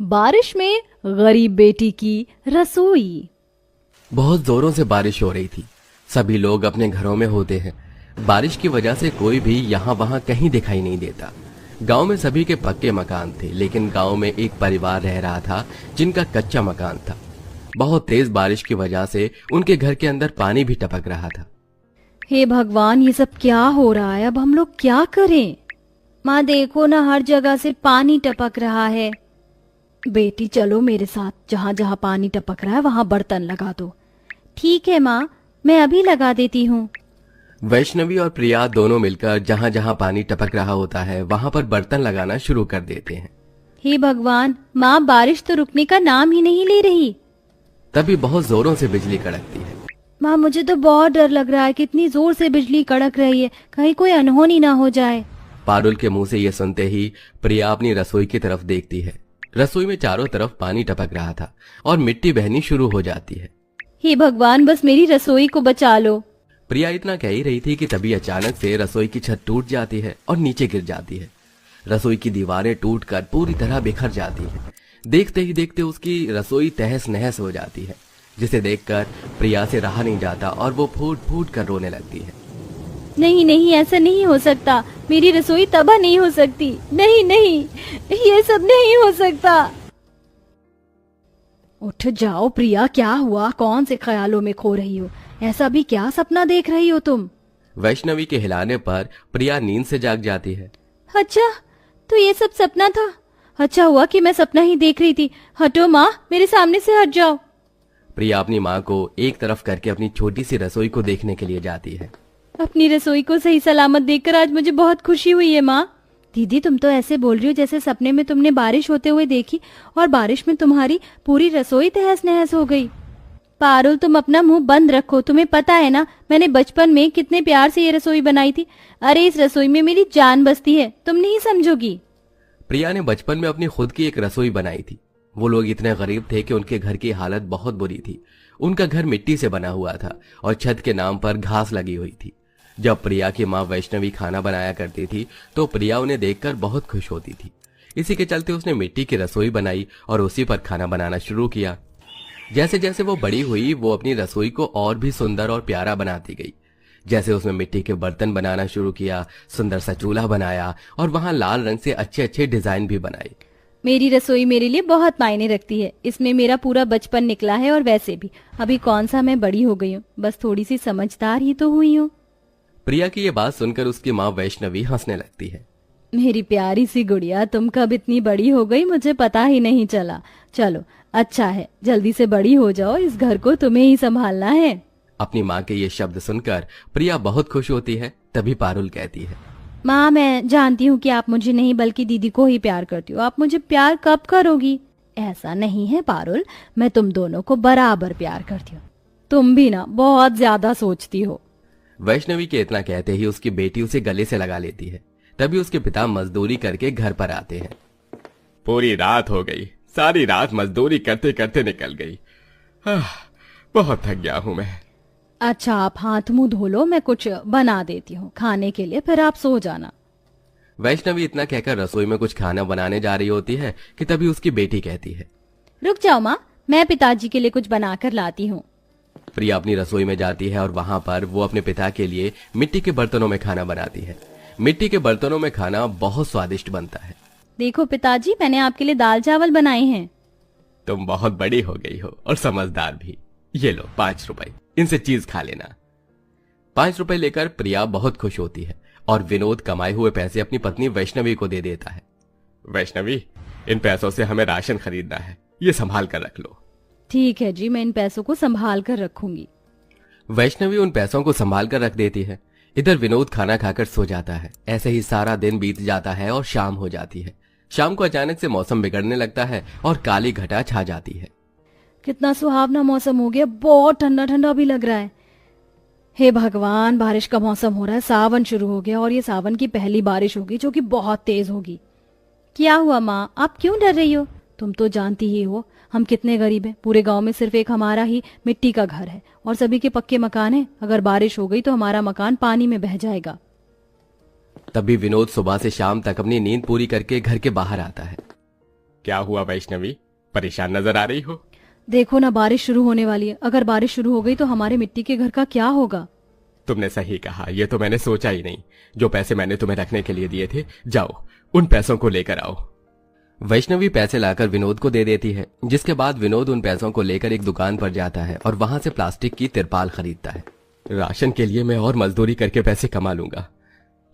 बारिश में गरीब बेटी की रसोई। बहुत जोरों से बारिश हो रही थी। सभी लोग अपने घरों में होते हैं। बारिश की वजह से कोई भी यहाँ वहाँ कहीं दिखाई नहीं देता। गांव में सभी के पक्के मकान थे, लेकिन गांव में एक परिवार रह रहा था जिनका कच्चा मकान था। बहुत तेज बारिश की वजह से उनके घर के अंदर पानी भी टपक रहा था। हे भगवान, ये सब क्या हो रहा है? अब हम लोग क्या करें? माँ देखो ना, हर जगह से पानी टपक रहा है। बेटी चलो मेरे साथ, जहाँ जहाँ पानी टपक रहा है वहाँ बर्तन लगा दो। ठीक है माँ, मैं अभी लगा देती हूँ। वैष्णवी और प्रिया दोनों मिलकर जहाँ जहाँ पानी टपक रहा होता है वहाँ पर बर्तन लगाना शुरू कर देते हैं। हे भगवान, माँ बारिश तो रुकने का नाम ही नहीं ले रही। तभी बहुत जोरों से बिजली कड़कती है। माँ मुझे तो बहुत डर लग रहा है, कितनी जोर से बिजली कड़क रही है, कहीं कोई अनहोनी ना हो जाए। पारुल के मुंह से ये सुनते ही प्रिया अपनी रसोई की तरफ देखती है। रसोई में चारों तरफ पानी टपक रहा था और मिट्टी बहनी शुरू हो जाती है। हे भगवान, बस मेरी रसोई को बचा लो। प्रिया इतना कह ही रही थी कि तभी अचानक से रसोई की छत टूट जाती है और नीचे गिर जाती है। रसोई की दीवारें टूटकर पूरी तरह बिखर जाती है। देखते ही देखते उसकी रसोई तहस नहस हो जाती है, जिसे देखकर प्रिया से रहा नहीं जाता और वो फूट फूट कर रोने लगती है। नहीं नहीं, ऐसा नहीं हो सकता, मेरी रसोई तबाह नहीं हो सकती। नहीं नहीं, ये सब नहीं हो सकता। उठ जाओ प्रिया, क्या हुआ? कौन से ख्यालों में खो रही हो? ऐसा भी क्या सपना देख रही हो तुम? वैष्णवी के हिलाने पर प्रिया नींद से जाग जाती है। अच्छा, तो ये सब सपना था? अच्छा हुआ कि मैं सपना ही देख रही थी। हटो माँ, मेरे सामने से हट जाओ। प्रिया अपनी माँ को एक तरफ करके अपनी छोटी सी रसोई को देखने के लिए जाती है। अपनी रसोई को सही सलामत देखकर आज मुझे बहुत खुशी हुई है माँ। दीदी, तुम तो ऐसे बोल रही हो जैसे सपने में तुमने बारिश होते हुए देखी और बारिश में तुम्हारी पूरी रसोई तहस नहस हो गई। पारुल, तुम अपना मुंह बंद रखो। तुम्हें पता है ना, मैंने बचपन में कितने प्यार से ये रसोई बनाई थी। अरे इस रसोई में मेरी जान बसती है, तुम नहीं समझोगी। प्रिया ने बचपन में अपनी खुद की एक रसोई बनाई थी। वो लोग इतने गरीब थे कि उनके घर की हालत बहुत बुरी थी। उनका घर मिट्टी से बना हुआ था और छत के नाम पर घास लगी हुई थी। जब प्रिया की माँ वैष्णवी खाना बनाया करती थी तो प्रिया उन्हें देखकर बहुत खुश होती थी। इसी के चलते उसने मिट्टी की रसोई बनाई और उसी पर खाना बनाना शुरू किया। जैसे जैसे वो बड़ी हुई वो अपनी रसोई को और भी सुंदर और प्यारा बनाती गई। जैसे उसने मिट्टी के बर्तन बनाना शुरू किया, सुंदर सा चूल्हा बनाया और वहां लाल रंग से अच्छे अच्छे डिजाइन भी बनाए। मेरी रसोई मेरे लिए बहुत मायने रखती है। इसमें मेरा पूरा बचपन निकला है और वैसे भी अभी कौन सा मैं बड़ी हो गई हूँ, बस थोड़ी सी समझदार ही तो हुई हूँ। प्रिया की ये बात सुनकर उसकी माँ वैष्णवी हंसने लगती है। मेरी प्यारी सी गुड़िया, तुम कब इतनी बड़ी हो गई मुझे पता ही नहीं चला। चलो अच्छा है, जल्दी से बड़ी हो जाओ, इस घर को तुम्हें ही संभालना है। अपनी माँ के ये शब्द सुनकर प्रिया बहुत खुश होती है। तभी पारुल कहती है, माँ मैं जानती हूँ कि आप मुझे नहीं बल्कि दीदी को ही प्यार करती हो। आप मुझे प्यार कब करोगी? ऐसा नहीं है पारुल, मैं तुम दोनों को बराबर प्यार करती हूँ। तुम भी ना बहुत ज्यादा सोचती हो। वैष्णवी के इतना कहते ही उसकी बेटी उसे गले से लगा लेती है। तभी उसके पिता मजदूरी करके घर पर आते हैं। पूरी रात हो गई, सारी रात मजदूरी करते करते निकल गई। बहुत थक गया हूँ मैं। अच्छा, आप हाथ मुंह धो लो, मैं कुछ बना देती हूँ खाने के लिए, फिर आप सो जाना। वैष्णवी इतना कहकर रसोई में कुछ खाना बनाने जा रही होती है कि तभी उसकी बेटी कहती है, रुक जाओ माँ, मैं पिताजी के लिए कुछ बनाकर लाती हूँ। प्रिया अपनी रसोई में जाती है और वहां पर वो अपने पिता के लिए मिट्टी के बर्तनों में खाना बनाती है। मिट्टी के बर्तनों में खाना बहुत स्वादिष्ट बनता है। देखो पिताजी, मैंने आपके लिए दाल चावल बनाए हैं। तुम बहुत बड़ी हो गई हो और समझदार भी। ये लो 5 रुपए, इनसे चीज खा लेना। 5 रुपए लेकर प्रिया बहुत खुश होती है और विनोद कमाए हुए पैसे अपनी पत्नी वैष्णवी को दे देता है। वैष्णवी, इन पैसों से हमें राशन खरीदना है, ये संभाल कर रख लो। ठीक है जी, मैं इन पैसों को संभाल कर रखूंगी। वैष्णवी उन पैसों को संभाल कर रख देती है। इधर विनोद खाना खाकर सो जाता है। ऐसे ही सारा दिन बीत जाता है और शाम हो जाती है। शाम को अचानक से मौसम बिगड़ने लगता है और काली घटा छा जाती है। कितना सुहावना मौसम हो गया, बहुत ठंडा ठंडा भी लग रहा है। हे भगवान, बारिश का मौसम हो रहा है, सावन शुरू हो गया और ये सावन की पहली बारिश होगी जो कि बहुत तेज होगी। क्या हुआ माँ, आप क्यों डर रही हो? तुम तो जानती ही हो हम कितने गरीब हैं। पूरे गांव में सिर्फ एक हमारा ही मिट्टी का घर है और सभी के पक्के मकान हैं। अगर बारिश हो गई तो हमारा मकान पानी में बह जाएगा। तभी विनोद सुबह से शाम तक अपनी नींद पूरी करके घर के बाहर आता है। क्या हुआ वैष्णवी, परेशान नजर आ रही हो? देखो ना, बारिश शुरू होने वाली है। अगर बारिश शुरू हो गई तो हमारे मिट्टी के घर का क्या होगा? तुमने सही कहा, ये तो मैंने सोचा ही नहीं। जो पैसे मैंने तुम्हें रखने के लिए दिए थे, जाओ उन पैसों को लेकर आओ। वैष्णवी पैसे लाकर विनोद को दे देती है, जिसके बाद विनोद उन पैसों को लेकर एक दुकान पर जाता है और वहां से प्लास्टिक की तिरपाल खरीदता है। राशन के लिए मैं और मजदूरी करके पैसे कमा लूंगा,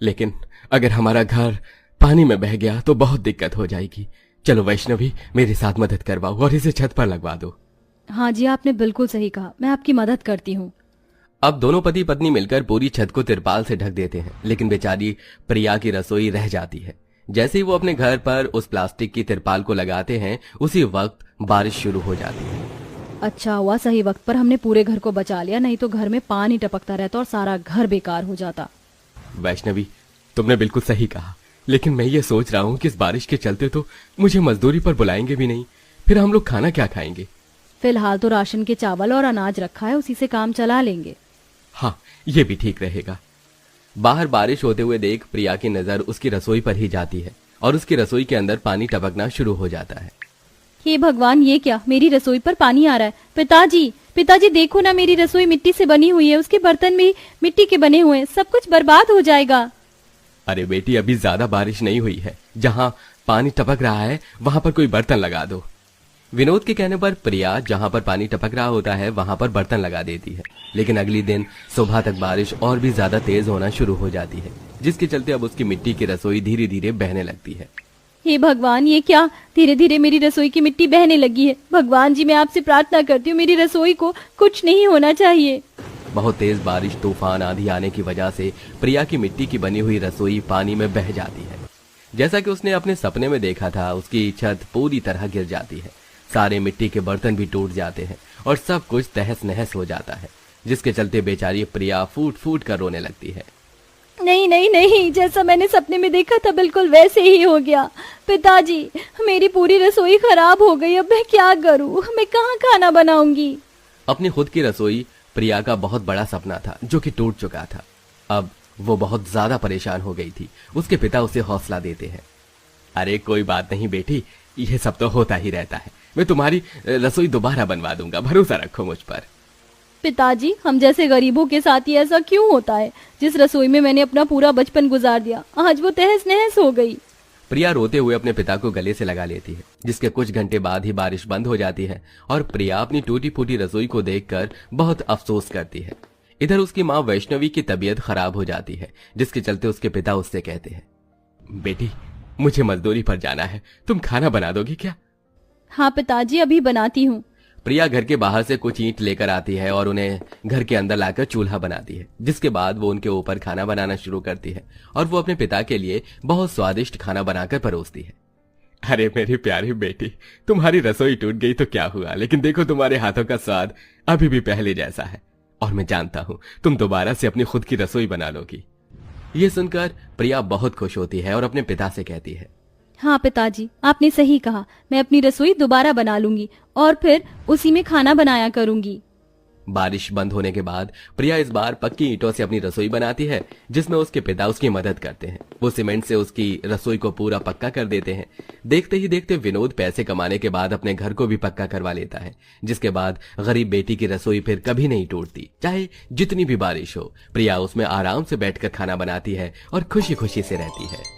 लेकिन अगर हमारा घर पानी में बह गया तो बहुत दिक्कत हो जाएगी। चलो वैष्णवी, मेरे साथ मदद करवाओ और इसे छत पर लगवा दो। हाँ जी, आपने बिल्कुल सही कहा, मैं आपकी मदद करती हूँ। अब दोनों पति पत्नी मिलकर पूरी छत को तिरपाल से ढक देते हैं, लेकिन बेचारी प्रिया की रसोई रह जाती है। जैसे ही वो अपने घर पर उस प्लास्टिक की तिरपाल को लगाते हैं, उसी वक्त बारिश शुरू हो जाती है। अच्छा हुआ सही वक्त पर हमने पूरे घर को बचा लिया, नहीं तो घर में पानी टपकता रहता और सारा घर बेकार हो जाता। वैष्णवी, तुमने बिल्कुल सही कहा, लेकिन मैं ये सोच रहा हूँ कि इस बारिश के चलते तो मुझे मजदूरी पर बुलाएंगे भी नहीं, फिर हम लोग खाना क्या खाएंगे? फिलहाल तो राशन के चावल और अनाज रखा है, उसी से काम चला लेंगे। हाँ, ये भी ठीक रहेगा। बाहर बारिश होते हुए देख प्रिया की नजर उसकी रसोई पर ही जाती है और उसकी रसोई के अंदर पानी टपकना शुरू हो जाता है। हे भगवान, ये क्या, मेरी रसोई पर पानी आ रहा है। पिताजी, पिताजी देखो ना, मेरी रसोई मिट्टी से बनी हुई है, उसके बर्तन भी मिट्टी के बने हुए हैं, सब कुछ बर्बाद हो जाएगा। अरे बेटी, अभी ज्यादा बारिश नहीं हुई है, जहाँ पानी टपक रहा है वहां पर कोई बर्तन लगा दो। विनोद के कहने पर प्रिया जहां पर पानी टपक रहा होता है वहां पर बर्तन लगा देती है, लेकिन अगली दिन सुबह तक बारिश और भी ज्यादा तेज होना शुरू हो जाती है, जिसके चलते अब उसकी मिट्टी की रसोई धीरे धीरे बहने लगती है। हे भगवान, ये क्या, धीरे धीरे मेरी रसोई की मिट्टी बहने लगी है। भगवान जी, मैं आपसे प्रार्थना करती हूँ, मेरी रसोई को कुछ नहीं होना चाहिए। बहुत तेज बारिश, तूफान, आंधी आने की वजह से प्रिया की मिट्टी की बनी हुई रसोई पानी में बह जाती है। जैसा कि उसने अपने सपने में देखा था, उसकी छत पूरी तरह गिर जाती है, सारे मिट्टी के बर्तन भी टूट जाते हैं और सब कुछ तहस नहस हो जाता है, जिसके चलते बेचारी प्रिया फूट फूट कर रोने लगती है। नहीं नहीं नहीं, जैसा मैंने सपने में देखा था बिल्कुल वैसे ही हो गया। पिताजी, मेरी पूरी रसोई खराब हो गई, अब मैं क्या करूं, मैं कहाँ खाना बनाऊंगी? अपनी खुद की रसोई प्रिया का बहुत बड़ा सपना था जो कि टूट चुका था। अब वो बहुत ज्यादा परेशान हो गई थी। उसके पिता उसे हौसला देते हैं। अरे कोई बात नहीं बेटी, ये सब तो होता ही रहता है, मैं तुम्हारी रसोई दोबारा बनवा दूंगा, भरोसा रखो मुझ पर। पिताजी, हम जैसे गरीबों के साथ ही ऐसा क्यों होता है? जिस रसोई में मैंने अपना पूरा बचपन गुजार दिया, आज वो तहस नहस हो गई। प्रिया रोते हुए अपने पिता को गले से लगा लेती है, जिसके कुछ घंटे बाद ही बारिश बंद हो जाती है और प्रिया अपनी टूटी फूटी रसोई को देखकर बहुत अफसोस करती है। इधर उसकी माँ वैष्णवी की तबीयत खराब हो जाती है, जिसके चलते उसके पिता उससे कहते हैं, बेटी, मुझे मजदूरी पर जाना है, तुम खाना बना दोगी क्या? हाँ पिताजी, अभी बनाती हूँ। प्रिया घर के बाहर से कुछ ईंट लेकर आती है और उन्हें घर के अंदर लाकर चूल्हा बनाती है, जिसके बाद वो उनके ऊपर खाना बनाना शुरू करती है और वो अपने पिता के लिए बहुत स्वादिष्ट खाना बनाकर परोसती है। अरे मेरी प्यारी बेटी, तुम्हारी रसोई टूट गई तो क्या हुआ, लेकिन देखो तुम्हारे हाथों का स्वाद अभी भी पहले जैसा है और मैं जानता हूँ तुम दोबारा से अपनी खुद की रसोई बना लोगी। ये सुनकर प्रिया बहुत खुश होती है और अपने पिता से कहती है, हाँ पिताजी, आपने सही कहा, मैं अपनी रसोई दोबारा बना लूंगी और फिर उसी में खाना बनाया करूंगी। बारिश बंद होने के बाद प्रिया इस बार पक्की ईंटों से अपनी रसोई बनाती है, जिसमें उसके पिता उसकी मदद करते हैं। वो सीमेंट से उसकी रसोई को पूरा पक्का कर देते हैं। देखते ही देखते विनोद पैसे कमाने के बाद अपने घर को भी पक्का करवा लेता है, जिसके बाद गरीब बेटी की रसोई फिर कभी नहीं टूटती। चाहे जितनी भी बारिश हो, प्रिया उसमें आराम से बैठकर खाना बनाती है और खुशी खुशी से रहती है।